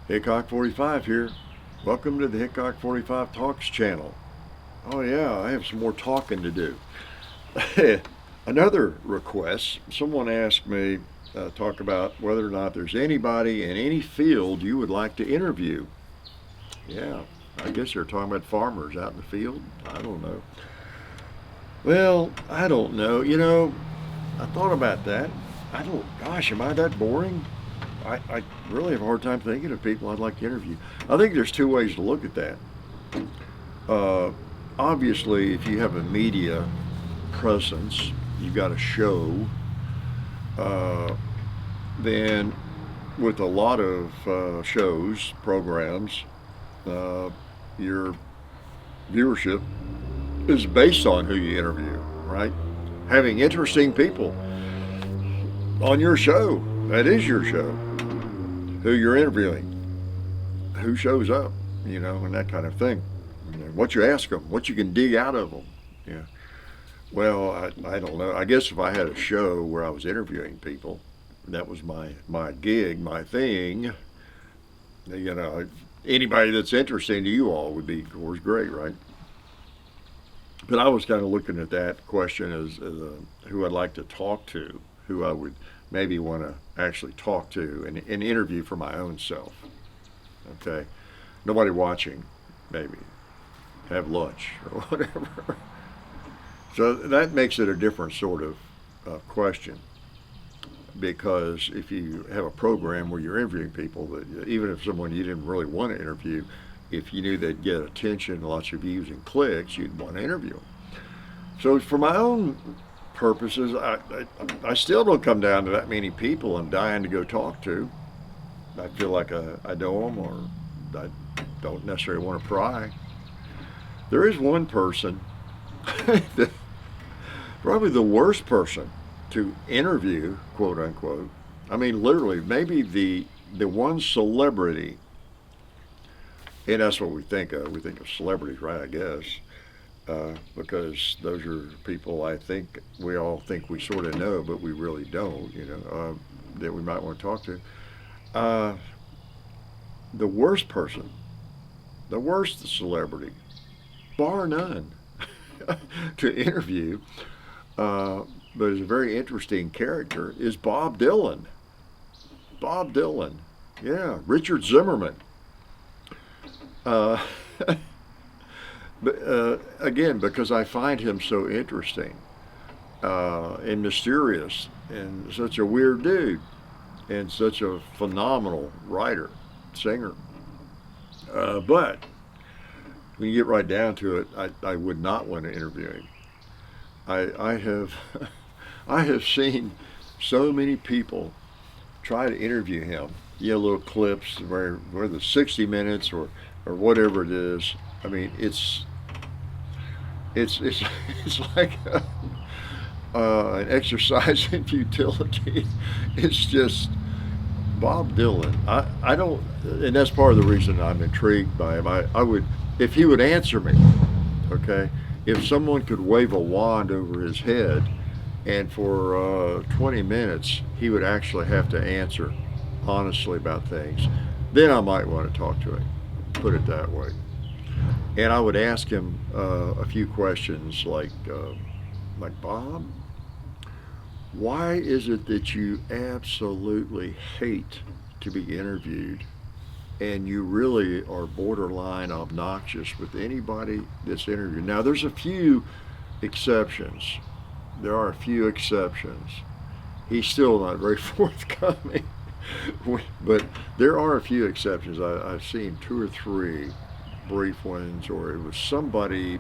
Hickok 45 here. Welcome to the Hickok 45 Talks channel. Oh, yeah, I have some more talking to do. Another request someone asked me talk about whether or not there's anybody in any field you would like to interview. Yeah, I guess they're talking about farmers out in the field. I don't know. Well, I don't know. I thought about that. Gosh, am I that boring? I really have a hard time thinking of people I'd like to interview. I think there's two ways to look at that. Uh, Obviously, if you have a media presence, you've got a show, uh, then with a lot of shows, programs, uh, your viewership is based on who you interview, right? Having interesting people on your show, that is your show, who you're interviewing, who shows up, and that kind of thing. What you ask them, what you can dig out of them. Yeah. Well, I don't know. I guess if I had a show where I was interviewing people, that was my gig, my thing. You know, anybody that's interesting to you all would be, of course, great, right? But I was kind of looking at that question as who I'd like to talk to, who I would maybe want to actually talk to and interview for my own self. Okay, nobody watching, maybe have lunch or whatever. So that makes it a different sort of question because if you have a program where you're interviewing people, that even if someone you didn't really want to interview, if you knew they'd get attention, lots of views and clicks, you'd want to interview them. So for my own purposes, I still don't come down to that many people I'm dying to go talk to. I feel like I know them or I don't necessarily want to pry. There is one person, probably the worst person to interview, quote unquote. I mean, literally, maybe the one celebrity, and that's what we think of. We think of celebrities, right? I guess because those are people I think we all think we sort of know, but we really don't. That we might want to talk to. Uh, the worst person, the worst celebrity, bar none, to interview, but is a very interesting character, is Bob Dylan. Bob Dylan, yeah, Richard Zimmerman. Uh, but again, because I find him so interesting and mysterious and such a weird dude and such a phenomenal writer, singer. But when you get right down to it, I would not want to interview him. I have I have seen so many people try to interview him. Little clips where the 60 minutes or whatever it is. I mean, it's it's like an exercise in futility. It's just Bob Dylan. I don't, and that's part of the reason I'm intrigued by him. I would, if he would answer me, okay, if someone could wave a wand over his head and for 20 minutes he would actually have to answer honestly about things, then I might want to talk to him, put it that way. And I would ask him a few questions like Bob, why is it that you absolutely hate to be interviewed and you really are borderline obnoxious with anybody that's interviewed? Now, there's a few exceptions. There are a few exceptions. He's still not very forthcoming. But there are a few exceptions. I've seen two or three brief ones, or it was somebody,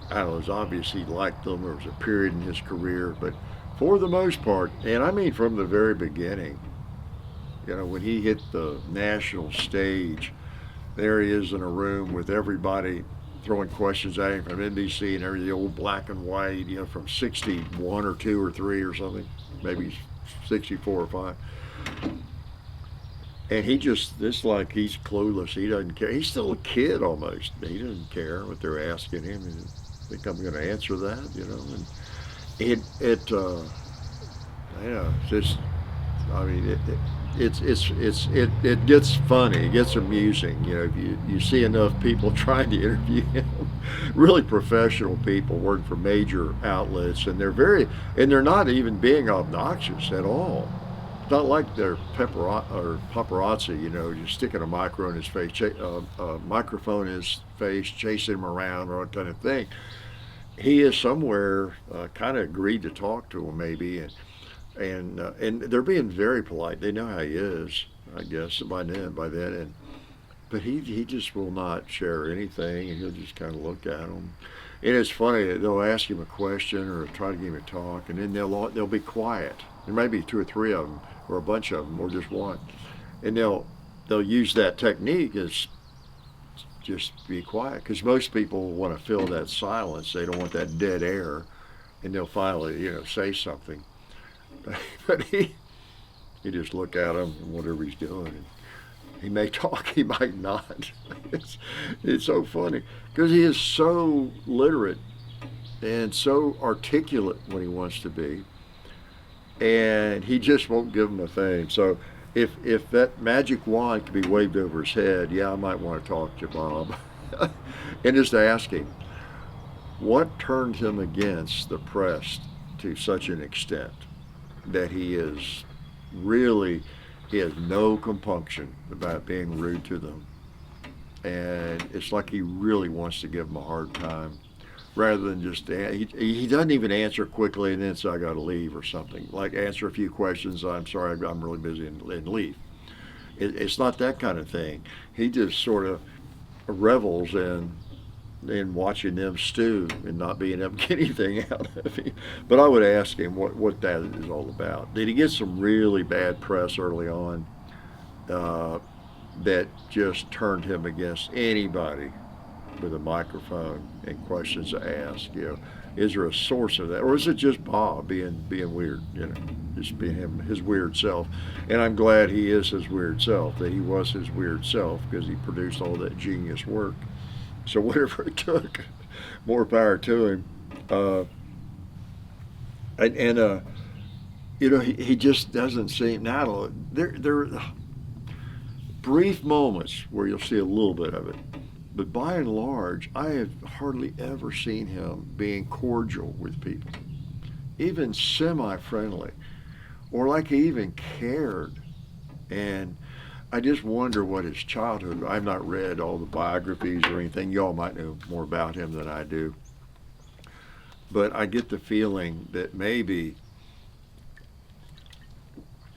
I don't know, it was obvious he liked them, or it was a period in his career, but for the most part, and I mean from the very beginning, when he hit the national stage, there he is in a room with everybody throwing questions at him from NBC and every the old black and white, from 61 or 2 or 3 or something, maybe 64 or 5. And it's like he's clueless. He doesn't care. He's still a kid almost. He doesn't care what they're asking him. And I think I'm going to answer that, And it, yeah, just, I mean, it gets funny, it gets amusing. You know, if you see enough people trying to interview him, really professional people work for major outlets, and they're not even being obnoxious at all. It's not like they're paparazzi, you know, just sticking a micro in his face, microphone in his face, chasing him around, or that kind of thing. He is somewhere kind of agreed to talk to him, maybe, and they're being very polite. They know how he is, I guess, by then, and but he just will not share anything, and he'll just kind of look at them. And it's funny, they'll ask him a question or try to get him to talk, and then they'll be quiet. There may be two or three of them, or a bunch of them, or just one, and they'll use that technique as just be quiet, because most people want to fill that silence. They don't want that dead air, and they'll finally, say something. But he just look at him and whatever he's doing. And he may talk, he might not. It's so funny because he is so literate and so articulate when he wants to be, and he just won't give him a thing. So if that magic wand could be waved over his head, yeah, I might want to talk to Bob and just ask him what turned him against the press to such an extent that he has no compunction about being rude to them. And it's like he really wants to give them a hard time rather than just, he doesn't even answer quickly and then say, I got to leave or something. Like answer a few questions, I'm sorry, I'm really busy, and leave. It's not that kind of thing. He just sort of revels in watching them stew and not being able to get anything out of him. But I would ask him what that is all about. Did he get some really bad press early on that just turned him against anybody with a microphone and questions to ask? Is there a source of that, or is it just Bob being weird? Just being his weird self. And I'm glad he is his weird self. That he was his weird self because he produced all that genius work. So whatever it took, more power to him. He just doesn't seem. Now there are brief moments where you'll see a little bit of it, but by and large, I have hardly ever seen him being cordial with people, even semi-friendly, or like he even cared. And I just wonder what his childhood. I've not read all the biographies or anything. Y'all might know more about him than I do. But I get the feeling that maybe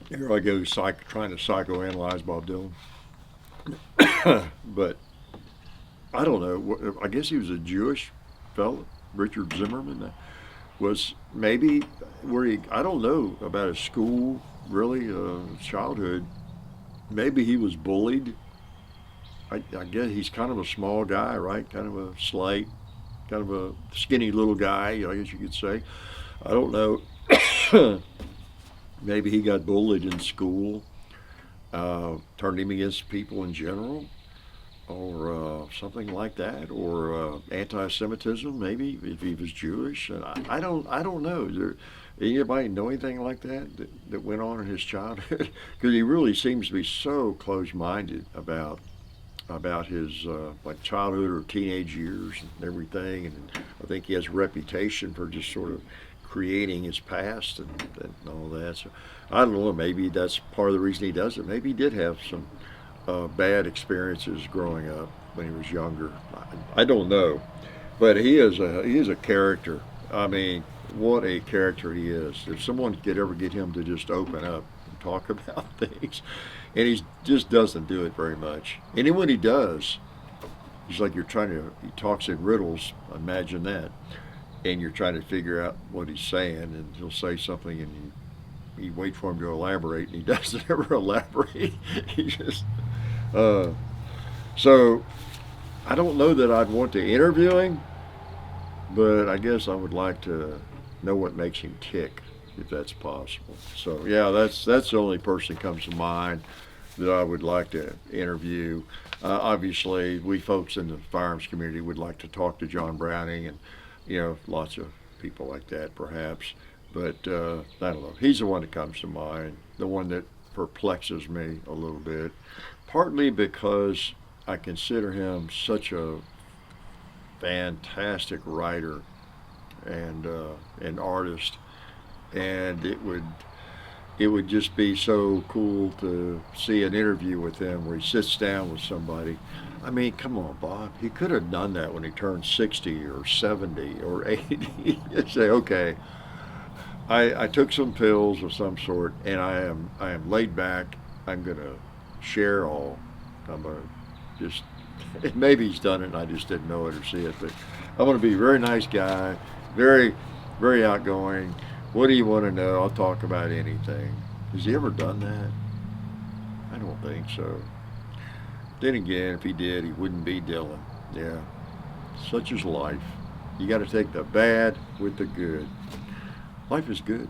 here I go trying to psychoanalyze Bob Dylan. But I don't know. I guess he was a Jewish fellow. Richard Zimmerman was maybe where he. I don't know about his school. Really, childhood. Maybe he was bullied. I guess he's kind of a small guy, right? Kind of a slight, kind of a skinny little guy, I guess you could say. I don't know. Maybe he got bullied in school, turned him against people in general, or something like that, or anti-Semitism. Maybe if he was Jewish, and I don't know. Anybody know anything like that went on in his childhood? Because he really seems to be so close-minded about his like childhood or teenage years and everything. And I think he has a reputation for just sort of creating his past and all that. So I don't know. Maybe that's part of the reason he does it. Maybe he did have some bad experiences growing up when he was younger. I don't know, but he is a character. I mean, what a character he is. If someone could ever get him to just open up and talk about things, and he just doesn't do it very much. And then when he does, he's like he talks in riddles, imagine that, and you're trying to figure out what he's saying, and he'll say something, and you wait for him to elaborate, and he doesn't ever elaborate. He just, so I don't know that I'd want to interview him, but I guess I would like to know what makes him tick, if that's possible. So yeah, that's the only person that comes to mind that I would like to interview. Obviously, we folks in the firearms community would like to talk to John Browning, and lots of people like that perhaps. But I don't know. He's the one that comes to mind. The one that perplexes me a little bit, partly because I consider him such a fantastic writer and an artist, and it would just be so cool to see an interview with him where he sits down with somebody. I mean, come on, Bob. He could have done that when he turned 60 or 70 or 80. You say, okay, I took some pills of some sort, and I am laid back. I'm gonna share all. I'm gonna just maybe he's done it and I just didn't know it or see it, but I want to be a very nice guy, very very outgoing. What do you want to know? I'll talk about anything. Has he ever done that? I don't think so. Then again, if he did, he wouldn't be Dylan. Yeah, such is life. You got to take the bad with the good. Life is good.